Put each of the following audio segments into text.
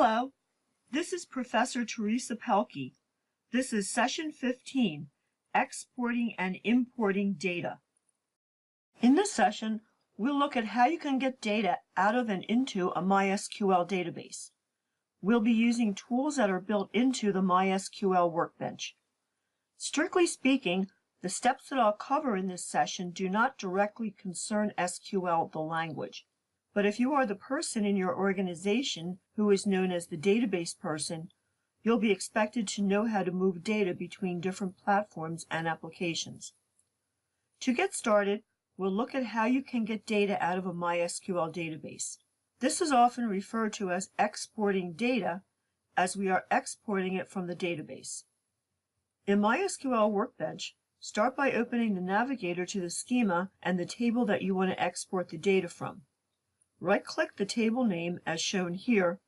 Hello, this is Professor Teresa Pelkie. This is Session 15, Exporting and Importing Data. In this session, we'll look at how you can get data out of and into a MySQL database. We'll be using tools that are built into the MySQL workbench. Strictly speaking, the steps that I'll cover in this session do not directly concern SQL, the language. But if you are the person in your organization who is known as the database person, you'll be expected to know how to move data between different platforms and applications. To get started, we'll look at how you can get data out of a MySQL database. This is often referred to as exporting data, as we are exporting it from the database. In MySQL Workbench, start by opening the navigator to the schema and the table that you want to export the data from. Right-click the table name as shown here.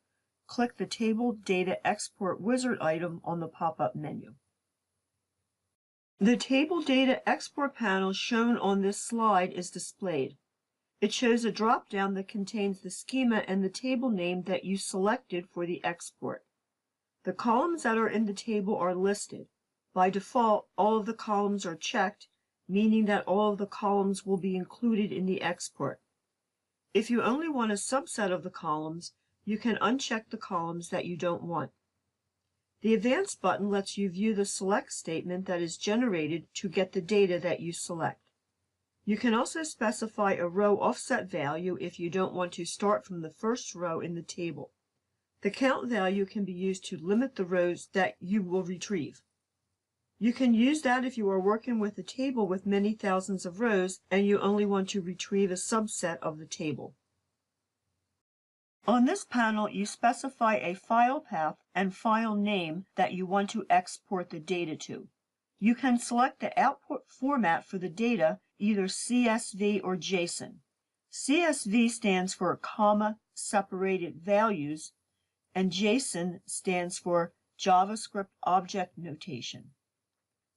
Click the Table Data Export Wizard item on the pop-up menu. The Table Data Export panel shown on this slide is displayed. It shows a drop-down that contains the schema and the table name that you selected for the export. The columns that are in the table are listed. By default, all of the columns are checked, meaning that all of the columns will be included in the export. If you only want a subset of the columns, you can uncheck the columns that you don't want. The Advanced button lets you view the select statement that is generated to get the data that you select. You can also specify a row offset value if you don't want to start from the first row in the table. The count value can be used to limit the rows that you will retrieve. You can use that if you are working with a table with many thousands of rows and you only want to retrieve a subset of the table. On this panel, you specify a file path and file name that you want to export the data to. You can select the output format for the data, either CSV or JSON. CSV stands for comma-separated values, and JSON stands for JavaScript Object Notation.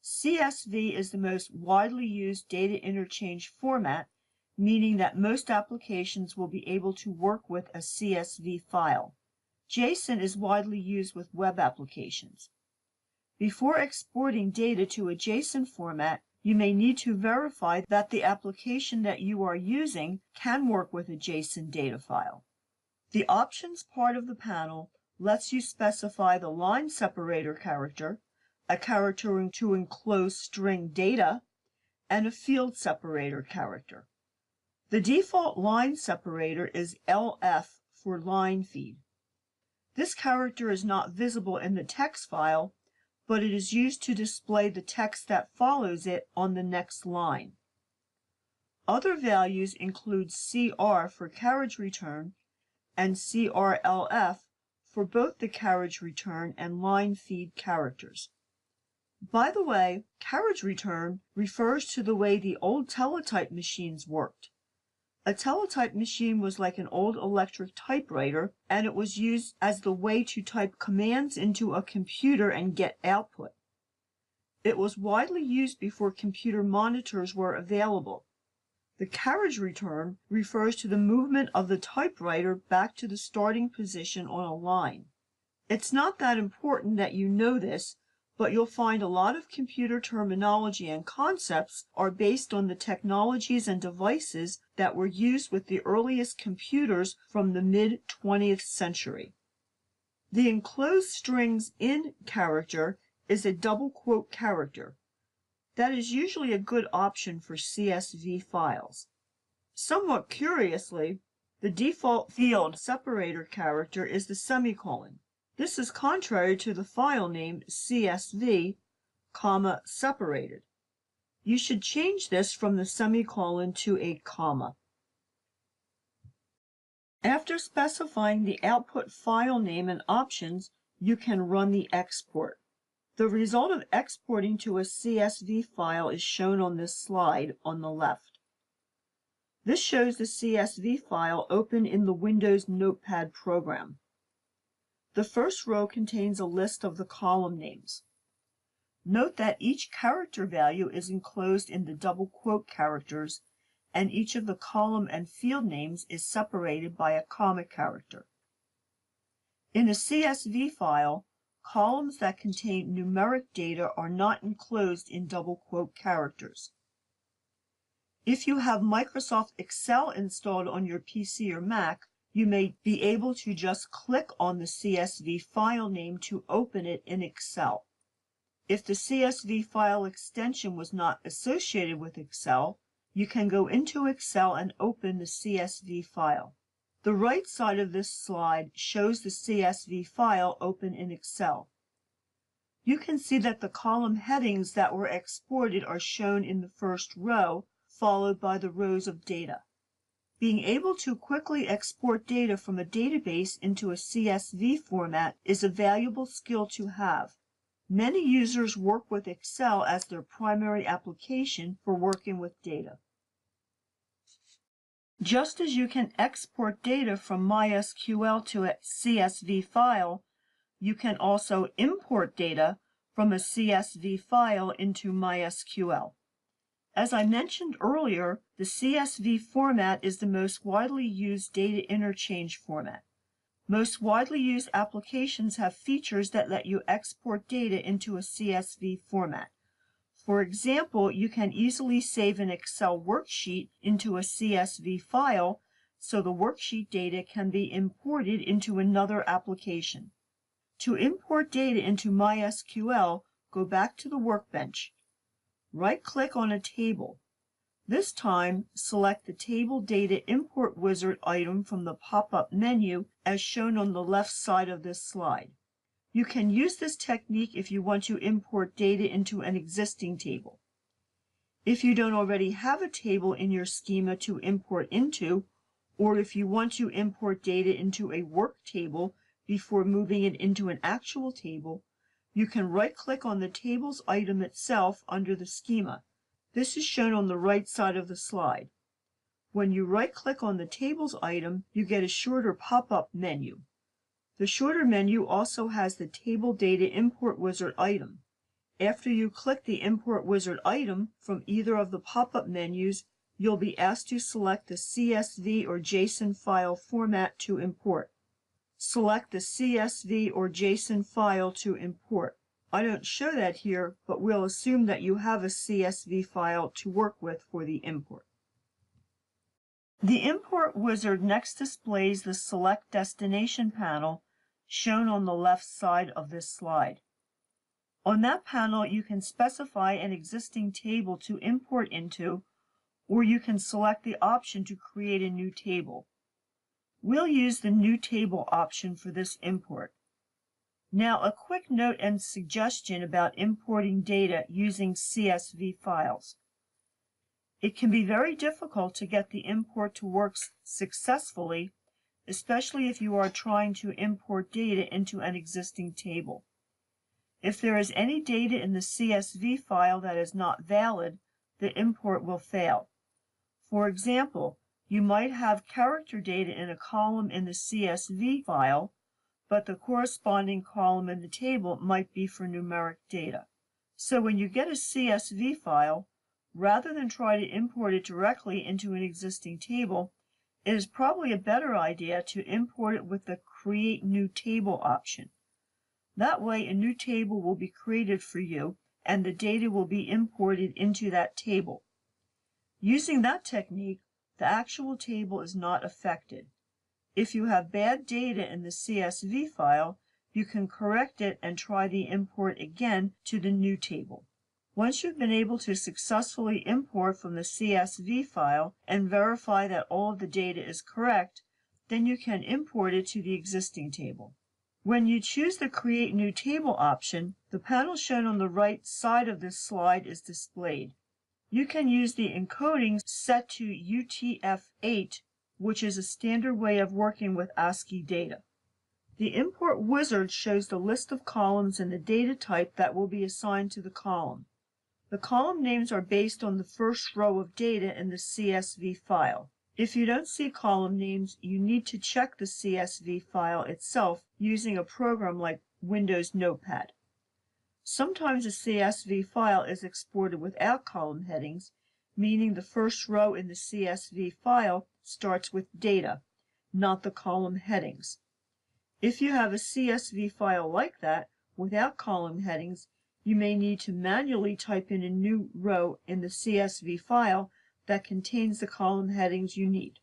CSV is the most widely used data interchange format, meaning that most applications will be able to work with a CSV file. JSON is widely used with web applications. Before exporting data to a JSON format, you may need to verify that the application that you are using can work with a JSON data file. The Options part of the panel lets you specify the line separator character, a character to enclose string data, and a field separator character. The default line separator is LF for line feed. This character is not visible in the text file, but it is used to display the text that follows it on the next line. Other values include CR for carriage return and CRLF for both the carriage return and line feed characters. By the way, carriage return refers to the way the old teletype machines worked. A teletype machine was like an old electric typewriter, and it was used as the way to type commands into a computer and get output. It was widely used before computer monitors were available. The carriage return refers to the movement of the typewriter back to the starting position on a line. It's not that important that you know this, but you'll find a lot of computer terminology and concepts are based on the technologies and devices that were used with the earliest computers from the mid-20th century. The enclosed strings in character is a double quote character. That is usually a good option for CSV files. Somewhat curiously, the default field separator character is the semicolon. This is contrary to the file name CSV, separated. You should change this from the semicolon to a comma. After specifying the output file name and options, you can run the export. The result of exporting to a CSV file is shown on this slide on the left. This shows the CSV file open in the Windows Notepad program. The first row contains a list of the column names. Note that each character value is enclosed in the double quote characters, and each of the column and field names is separated by a comma character. In a CSV file, columns that contain numeric data are not enclosed in double quote characters. If you have Microsoft Excel installed on your PC or Mac, you may be able to just click on the CSV file name to open it in Excel. If the CSV file extension was not associated with Excel, you can go into Excel and open the CSV file. The right side of this slide shows the CSV file open in Excel. You can see that the column headings that were exported are shown in the first row, followed by the rows of data. Being able to quickly export data from a database into a CSV format is a valuable skill to have. Many users work with Excel as their primary application for working with data. Just as you can export data from MySQL to a CSV file, you can also import data from a CSV file into MySQL. As I mentioned earlier, the CSV format is the most widely used data interchange format. Most widely used applications have features that let you export data into a CSV format. For example, you can easily save an Excel worksheet into a CSV file, so the worksheet data can be imported into another application. To import data into MySQL, go back to the workbench. Right-click on a table. This time, select the Table Data Import Wizard item from the pop-up menu as shown on the left side of this slide. You can use this technique if you want to import data into an existing table. If you don't already have a table in your schema to import into, or if you want to import data into a work table before moving it into an actual table, you can right-click on the table's item itself under the schema. This is shown on the right side of the slide. When you right-click on the table's item, you get a shorter pop-up menu. The shorter menu also has the Table Data Import Wizard item. After you click the Import Wizard item from either of the pop-up menus, you'll be asked to select the CSV or JSON file format to import. Select the CSV or JSON file to import. I don't show that here, but we'll assume that you have a CSV file to work with for the import. The Import Wizard next displays the Select Destination panel shown on the left side of this slide. On that panel, you can specify an existing table to import into, or you can select the option to create a new table. We'll use the New Table option for this import. Now, a quick note and suggestion about importing data using CSV files. It can be very difficult to get the import to work successfully, especially if you are trying to import data into an existing table. If there is any data in the CSV file that is not valid, the import will fail. For example, you might have character data in a column in the CSV file, but the corresponding column in the table might be for numeric data. So when you get a CSV file, rather than try to import it directly into an existing table, it is probably a better idea to import it with the Create New Table option. That way, a new table will be created for you, and the data will be imported into that table. Using that technique, the actual table is not affected. If you have bad data in the CSV file, you can correct it and try the import again to the new table. Once you've been able to successfully import from the CSV file and verify that all of the data is correct, then you can import it to the existing table. When you choose the Create New Table option, the panel shown on the right side of this slide is displayed. You can use the encoding set to UTF-8, which is a standard way of working with ASCII data. The Import Wizard shows the list of columns and the data type that will be assigned to the column. The column names are based on the first row of data in the CSV file. If you don't see column names, you need to check the CSV file itself using a program like Windows Notepad. Sometimes a CSV file is exported without column headings, meaning the first row in the CSV file starts with data, not the column headings. If you have a CSV file like that, without column headings, you may need to manually type in a new row in the CSV file that contains the column headings you need.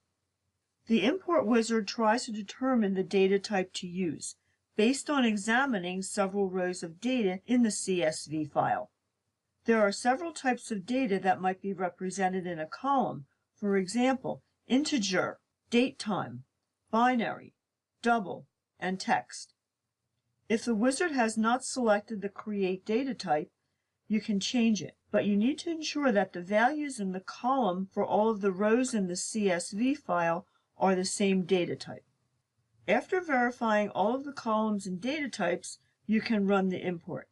The import wizard tries to determine the data type to use, based on examining several rows of data in the CSV file. There are several types of data that might be represented in a column, for example, integer, date time, binary, double, and text. If the wizard has not selected the Create Data Type, you can change it, but you need to ensure that the values in the column for all of the rows in the CSV file are the same data type. After verifying all of the columns and data types, you can run the import.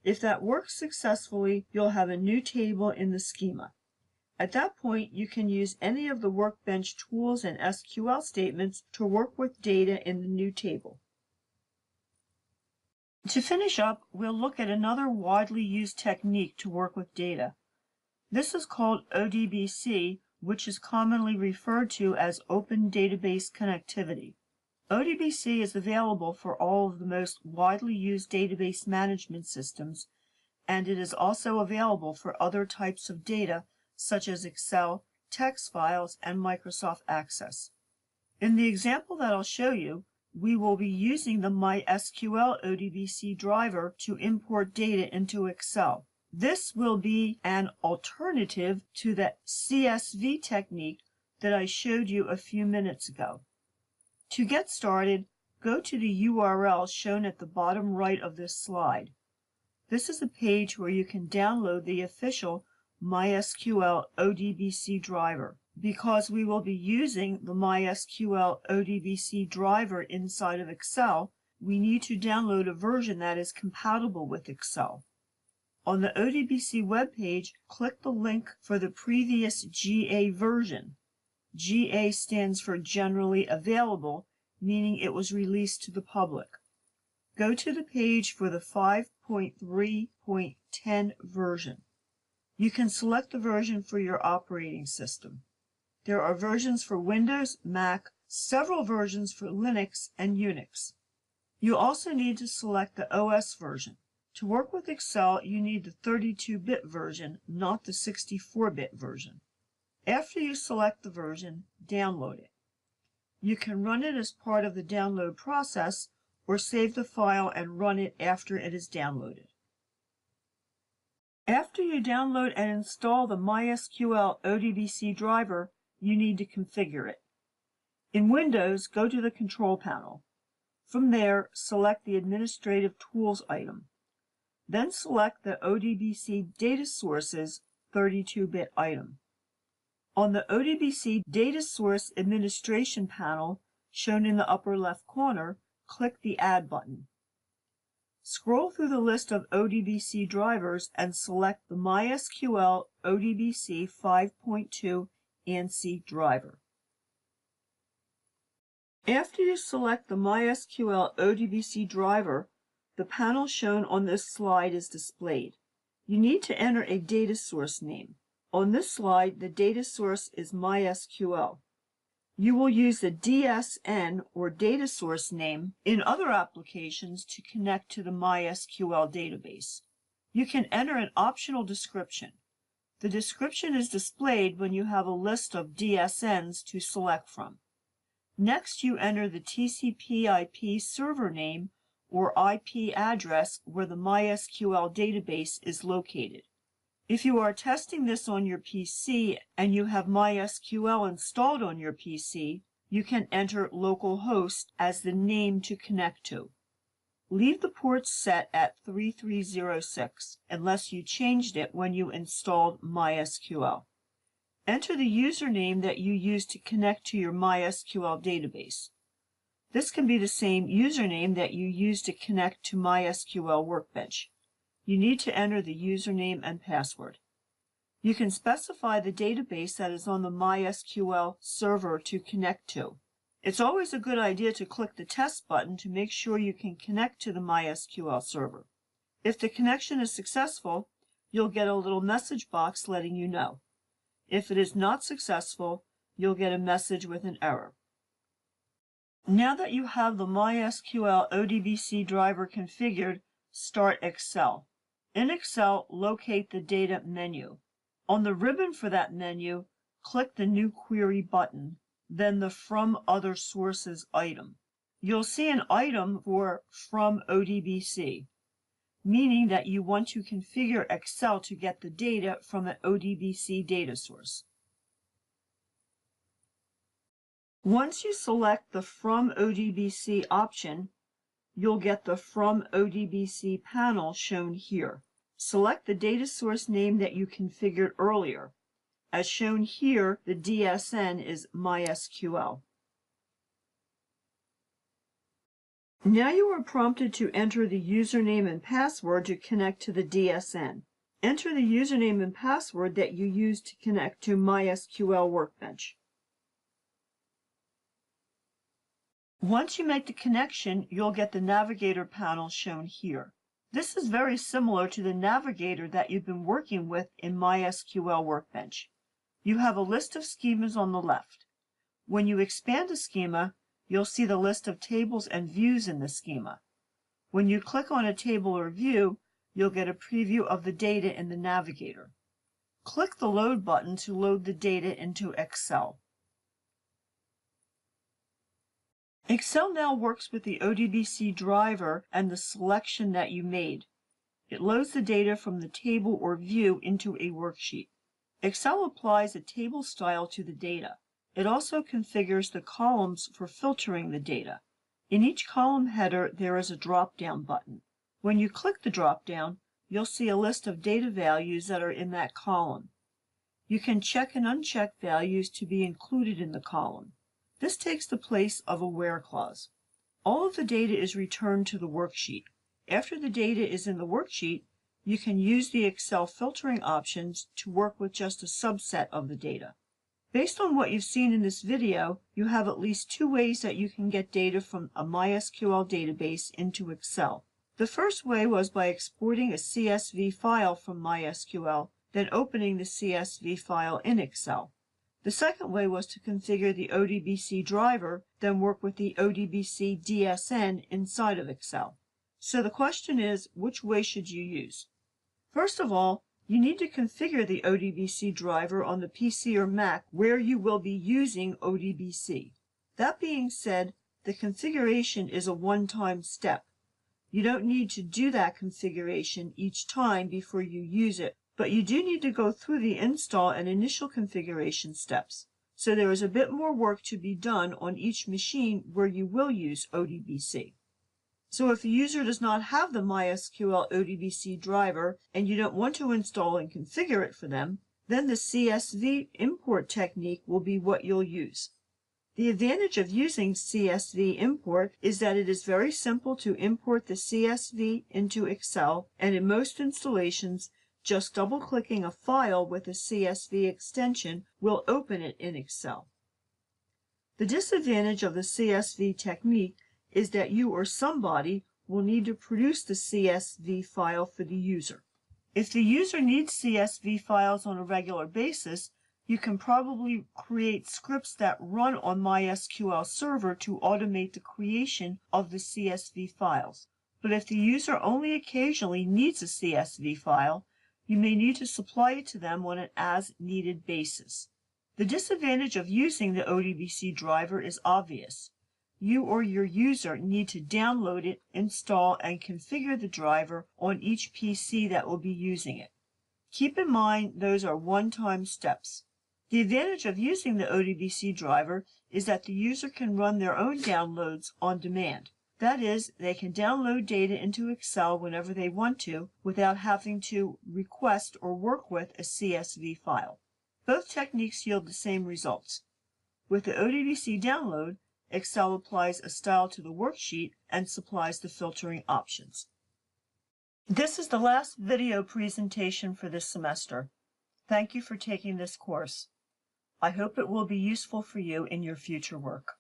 If that works successfully, you'll have a new table in the schema. At that point, you can use any of the Workbench tools and SQL statements to work with data in the new table. To finish up, we'll look at another widely used technique to work with data. This is called ODBC, which is commonly referred to as Open Database Connectivity. ODBC is available for all of the most widely used database management systems, and it is also available for other types of data such as Excel, text files, and Microsoft Access. In the example that I'll show you, we will be using the MySQL ODBC driver to import data into Excel. This will be an alternative to the CSV technique that I showed you a few minutes ago. To get started, go to the URL shown at the bottom right of this slide. This is a page where you can download the official MySQL ODBC driver. Because we will be using the MySQL ODBC driver inside of Excel, we need to download a version that is compatible with Excel. On the ODBC webpage, click the link for the previous GA version. GA stands for Generally Available, meaning it was released to the public. Go to the page for the 5.3.10 version. You can select the version for your operating system. There are versions for Windows, Mac, several versions for Linux and Unix. You also need to select the OS version. To work with Excel, you need the 32-bit version, not the 64-bit version. After you select the version, download it. You can run it as part of the download process or save the file and run it after it is downloaded. After you download and install the MySQL ODBC driver, you need to configure it. In Windows, go to the Control Panel. From there, select the Administrative Tools item. Then select the ODBC Data Sources 32-bit item. On the ODBC Data Source Administration panel, shown in the upper left corner, click the Add button. Scroll through the list of ODBC drivers and select the MySQL ODBC 5.2 ANSI driver. After you select the MySQL ODBC driver, the panel shown on this slide is displayed. You need to enter a data source name. On this slide, the data source is MySQL. You will use the DSN or data source name in other applications to connect to the MySQL database. You can enter an optional description. The description is displayed when you have a list of DSNs to select from. Next, you enter the TCP/IP server name or IP address where the MySQL database is located. If you are testing this on your PC and you have MySQL installed on your PC, you can enter localhost as the name to connect to. Leave the port set at 3306 unless you changed it when you installed MySQL. Enter the username that you use to connect to your MySQL database. This can be the same username that you use to connect to MySQL Workbench. You need to enter the username and password. You can specify the database that is on the MySQL server to connect to. It's always a good idea to click the test button to make sure you can connect to the MySQL server. If the connection is successful, you'll get a little message box letting you know. If it is not successful, you'll get a message with an error. Now that you have the MySQL ODBC driver configured, start Excel. In Excel, locate the Data menu. On the ribbon for that menu, click the New Query button, then the From Other Sources item. You'll see an item for From ODBC, meaning that you want to configure Excel to get the data from an ODBC data source. Once you select the From ODBC option, you'll get the From ODBC panel shown here. Select the data source name that you configured earlier. As shown here, the DSN is MySQL. Now you are prompted to enter the username and password to connect to the DSN. Enter the username and password that you used to connect to MySQL Workbench. Once you make the connection, you'll get the Navigator panel shown here. This is very similar to the Navigator that you've been working with in MySQL Workbench. You have a list of schemas on the left. When you expand a schema, you'll see the list of tables and views in the schema. When you click on a table or view, you'll get a preview of the data in the Navigator. Click the Load button to load the data into Excel. Excel now works with the ODBC driver and the selection that you made. It loads the data from the table or view into a worksheet. Excel applies a table style to the data. It also configures the columns for filtering the data. In each column header, there is a drop-down button. When you click the drop-down, you'll see a list of data values that are in that column. You can check and uncheck values to be included in the column. This takes the place of a where clause. All of the data is returned to the worksheet. After the data is in the worksheet, you can use the Excel filtering options to work with just a subset of the data. Based on what you've seen in this video, you have at least two ways that you can get data from a MySQL database into Excel. The first way was by exporting a CSV file from MySQL, then opening the CSV file in Excel. The second way was to configure the ODBC driver, then work with the ODBC DSN inside of Excel. So the question is, which way should you use? First of all, you need to configure the ODBC driver on the PC or Mac where you will be using ODBC. That being said, the configuration is a one-time step. You don't need to do that configuration each time before you use it, but you do need to go through the install and initial configuration steps. So there is a bit more work to be done on each machine where you will use ODBC. So if the user does not have the MySQL ODBC driver and you don't want to install and configure it for them, then the CSV import technique will be what you'll use. The advantage of using CSV import is that it is very simple to import the CSV into Excel, and in most installations, just double-clicking a file with a CSV extension will open it in Excel. The disadvantage of the CSV technique is that you or somebody will need to produce the CSV file for the user. If the user needs CSV files on a regular basis, you can probably create scripts that run on MySQL Server to automate the creation of the CSV files. But if the user only occasionally needs a CSV file, you may need to supply it to them on an as-needed basis. The disadvantage of using the ODBC driver is obvious. You or your user need to download it, install, and configure the driver on each PC that will be using it. Keep in mind those are one-time steps. The advantage of using the ODBC driver is that the user can run their own downloads on demand. That is, they can download data into Excel whenever they want to without having to request or work with a CSV file. Both techniques yield the same results. With the ODBC download, Excel applies a style to the worksheet and supplies the filtering options. This is the last video presentation for this semester. Thank you for taking this course. I hope it will be useful for you in your future work.